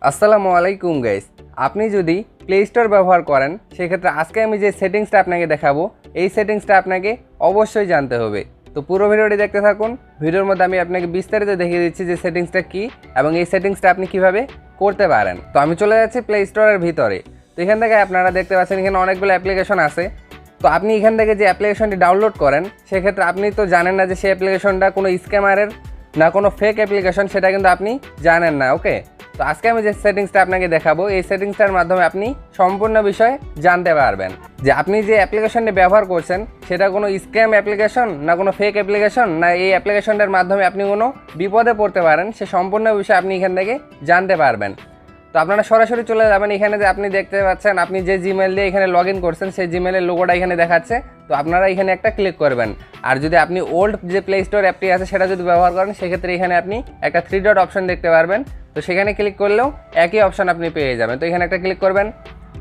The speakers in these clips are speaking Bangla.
আসসালামু আলাইকুম গাইস, আপনি যদি প্লে স্টোর ব্যবহার করেন সেক্ষেত্রে আজকে আমি যে সেটিংসটা আপনাকে দেখাবো এই সেটিংসটা আপনাকে অবশ্যই জানতে হবে। তো পুরো ভিডিওটি দেখতে থাকুন। ভিডিওর মধ্যে আমি আপনাকে বিস্তারিত দেখিয়ে দিচ্ছি যে সেটিংসটা কী এবং এই সেটিংসটা আপনি কিভাবে করতে পারেন। তো আমি চলে যাচ্ছি প্লে স্টোরের ভিতরে। তো এখান থেকে আপনারা দেখতে পাচ্ছেন এখানে অনেকগুলো অ্যাপ্লিকেশন আছে। তো আপনি এখান থেকে যে অ্যাপ্লিকেশনটি ডাউনলোড করেন সেক্ষেত্রে আপনি তো জানেন না যে সেই অ্যাপ্লিকেশনটা কোনো স্ক্যামারের না কোনো ফেক অ্যাপ্লিকেশন, সেটা কিন্তু আপনি জানেন না। ওকে, তো আজকে আমি যে সেটিংসটা আপনাকে দেখাবো এই সেটিংসটার মাধ্যমে আপনি সম্পূর্ণ বিষয় জানতে পারবেন যে আপনি যে অ্যাপ্লিকেশনটি ব্যবহার করছেন সেটা কোনো স্ক্যাম অ্যাপ্লিকেশন না কোনো ফেক অ্যাপ্লিকেশন, না এই অ্যাপ্লিকেশনটার মাধ্যমে আপনি কোনো বিপদে পড়তে পারেন সে সম্পূর্ণ বিষয় আপনি এখান থেকে জানতে পারবেন। তো আপনারা সরাসরি চলে যাবেন এখানে, যে আপনি দেখতে পাচ্ছেন আপনি যে জিমেল দিয়ে এখানে লগ ইন করছেন সেই জিমেলের লোগোটা এখানে দেখাচ্ছে। তো আপনারা এখানে একটা ক্লিক করবেন। আর যদি আপনি ওল্ড যে প্লে স্টোর অ্যাপটি আছে সেটা যদি ব্যবহার করেন সেক্ষেত্রে এখানে আপনি একটা 3 ডট অপশন দেখতে পারবেন। তো সেখানে ক্লিক করলেও একই অপশন আপনি পেয়ে যাবেন। তো এখানে একটা ক্লিক করবেন।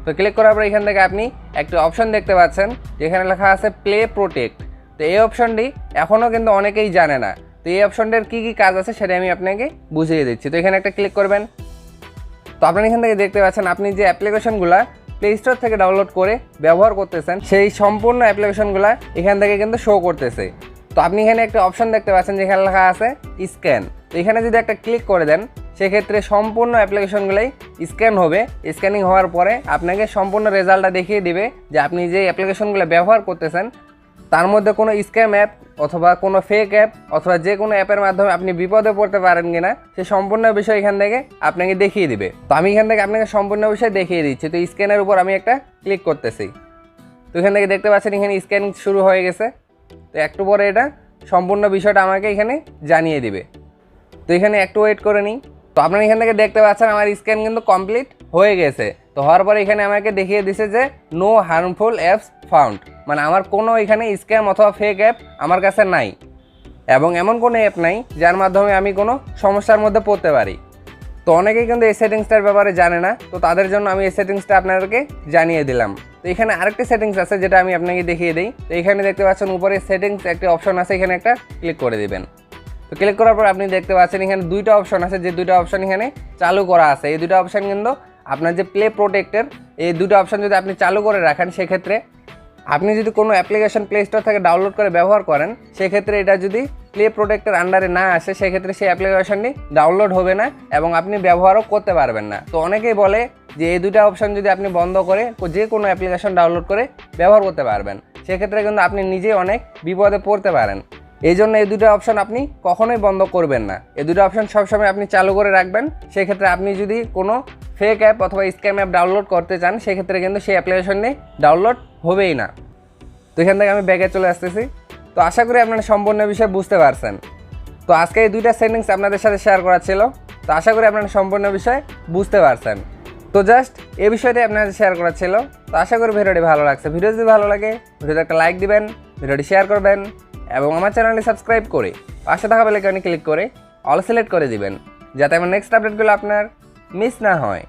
তো ক্লিক করার পর এখান থেকে আপনি একটা অপশন দেখতে পাচ্ছেন যেখানে লেখা আছে প্লে প্রোটেক্ট। তো এই অপশনটি এখনও কিন্তু অনেকেই জানে না। তো এই অপশনটার কী কী কাজ আছে সেটা আমি আপনাকে বুঝিয়ে দিচ্ছি। তো এখানে একটা ক্লিক করবেন। তো আপনারা এখান থেকে দেখতে পাচ্ছেন আপনি যে অ্যাপ্লিকেশনগুলো প্লে স্টোর থেকে ডাউনলোড করে ব্যবহার করতেছেন সেই সম্পূর্ণ অ্যাপ্লিকেশনগুলো এখান থেকে কিন্তু শো করতেছে। তো আপনি এখানে একটা অপশন দেখতে পাচ্ছেন যেখানে লেখা আছে স্ক্যান। তো এখানে যদি একটা ক্লিক করে দেন সেক্ষেত্রে সম্পূর্ণ অ্যাপ্লিকেশনগুলোই স্ক্যান হবে। স্ক্যানিং হওয়ার পরে আপনাকে সম্পূর্ণ রেজাল্টটা দেখিয়ে দিবে যে আপনি যে অ্যাপ্লিকেশনগুলো ব্যবহার করতেছেন তার মধ্যে কোনো স্ক্যাম অ্যাপ অথবা কোনো ফেক অ্যাপ অথবা যে কোনো অ্যাপের মাধ্যমে আপনি বিপদে পড়তে পারেন কিনা সে সম্পূর্ণ বিষয় এখান থেকে আপনাকে দেখিয়ে দিবে। তো আমি এখান থেকে আপনাকে সম্পূর্ণ বিষয় দেখিয়ে দিচ্ছি। তো স্ক্যানের উপর আমি একটা ক্লিক করতেছি। তো এখান থেকে দেখতে পাচ্ছেন এখানে স্ক্যান শুরু হয়ে গেছে। তো একটু পরে এটা সম্পূর্ণ বিষয়টা আমাকে এখানে জানিয়ে দিবে। তো এখানে একটু ওয়েট করে নিই। তো আপনারা এখান থেকে দেখতে পাচ্ছেন আমার স্ক্যান কিন্তু কমপ্লিট হয়ে গেছে। তো হওয়ার পরে এখানে আমাকে দেখিয়ে দিছে যে নো হার্মফুল অ্যাপস ফাউন্ড, মানে আমার কোনো এখানে স্ক্যাম অথবা ফেক অ্যাপ আমার কাছে নাই এবং এমন কোনো অ্যাপ নাই যার মাধ্যমে আমি কোনো সমস্যার মধ্যে পড়তে পারি। তো অনেকেই কিন্তু এই সেটিংসটার ব্যাপারে জানে না, তো তাদের জন্য আমি এই সেটিংসটা আপনাদেরকে জানিয়ে দিলাম। তো এখানে আরেকটি সেটিংস আছে যেটা আমি আপনাকে দেখিয়ে দিই। তো এখানে দেখতে পাচ্ছেন উপরে সেটিংস একটি অপশন আছে, এখানে একটা ক্লিক করে দিবেন। তো ক্লিক করার পর আপনি দেখতে পাচ্ছেন এখানে দুইটা অপশন আছে, যে দুইটা অপশন এখানে চালু করা আছে। এই দুটো অপশন কিন্তু আপনার যে প্লে প্রোটেক্টের এই দুটো অপশন যদি আপনি চালু করে রাখেন সেক্ষেত্রে আপনি যদি কোনো অ্যাপ্লিকেশন প্লে স্টোর থেকে ডাউনলোড করে ব্যবহার করেন সেক্ষেত্রে এটা যদি প্লে প্রোটেক্টের আন্ডারে না আসে সেক্ষেত্রে সেই অ্যাপ্লিকেশনটি ডাউনলোড হবে না এবং আপনি ব্যবহারও করতে পারবেন না। তো অনেকেই বলে যে এই দুটো অপশন যদি আপনি বন্ধ করে যে কোনো অ্যাপ্লিকেশন ডাউনলোড করে ব্যবহার করতে পারবেন, সেক্ষেত্রে কিন্তু আপনি নিজেই অনেক বিপদে পড়তে পারেন। এই জন্য এই দুটো অপশন আপনি কখনোই বন্ধ করবেন না। এই দুটো অপশন সবসময় আপনি চালু করে রাখবেন। সেক্ষেত্রে আপনি যদি কোনো ফেক অ্যাপ অথবা স্ক্যাম অ্যাপ ডাউনলোড করতে চান সেক্ষেত্রে কিন্তু সেই অ্যাপ্লিকেশনটি ডাউনলোড হবেই না। তো এখান থেকে আমি ব্যাগে চলে আসতেছি। তো আশা করি আপনারা সম্পূর্ণ বিষয় বুঝতে পারছেন। তো আজকে এই দুইটা সেটিংস আপনাদের সাথে শেয়ার করা ছিল। তো আশা করি আপনারা সম্পূর্ণ বিষয় বুঝতে পারছেন। তো জাস্ট এই বিষয়টাই আপনাদের শেয়ার করা ছিল। তো আশা করি ভিডিওটি ভালো লাগছে। ভিডিও যদি ভালো লাগে ভিডিওতে একটা লাইক দিবেন, ভিডিওটি শেয়ার করবেন এবং আমার চ্যানেলটি সাবস্ক্রাইব করে পাশে থাকা বেল আইকনে ক্লিক করে অল সিলেক্ট করে দিবেন যাতে আমার নেক্সট আপডেটগুলো আপনার মিস না হয়।